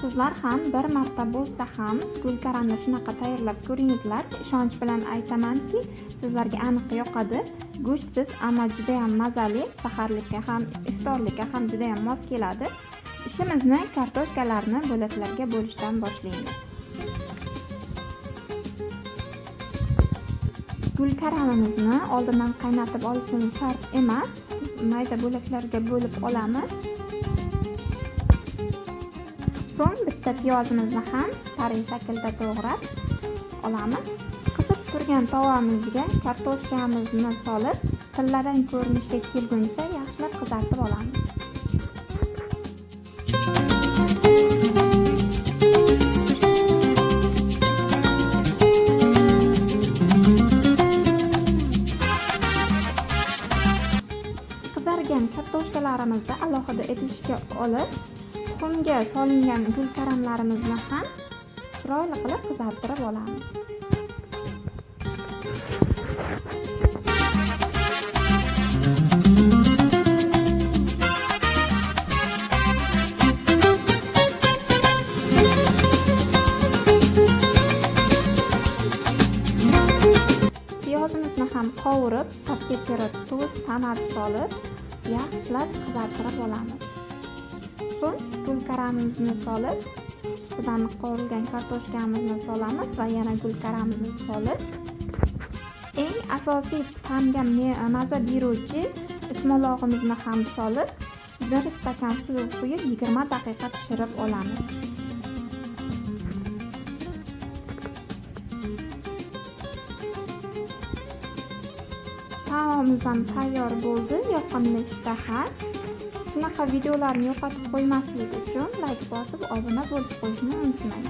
Sizlar ham bir marta bo'lsa ham gulkaramni shunaqa tayyorlab ko'ringizlar. Ishonch bilan aytamanki, sizlarga aniq yoqadi. Go'shtsiz, ammo juda ham mazali, saharlikka ham, iftorlikka ham juda ham mos keladi. Ishimizni kartoshkalarni bo'laklarga bo'lishdan boshlaymiz. Gulkaramimizni oldindan qaynatib olishimiz shart emas. Mayda bo'laklarga bo'lib olamiz. So'ng bitta piyozimizni ham tariy shaklda to'g'rab olamiz. Qizib turgan tovamizga kartoshkamizni solib, tillarang ko'rinishga kelguncha yaxshilab qizartib olamiz. Qizargan kartoshkalarimizni alohida idishga olib, tuxumga solingan gulkaramlarimizni ham chiroyli qilib qizartirib olamiz. Piyozimizni ham qovurib, paprika, tuz, tamat solib, yaxshilab qizartirib olamiz. So'ng gulkaramizni solib, ustidan qovurilgan kartoshkamizni solamiz va yana gulkaramizni solib, eng asosiy ta'mga maza beruvchi ismolog'imizni ham solib, 1 stakan suv quyib 20 daqiqa pishirib olamiz. Taomimiz ham tayyor bo'ldi. Yoqimli ishtaha. Shunaqa videolarni yo'qotib qo'ymaslik uchun like bosib, obuna bo'lib qo'yishni unutmang.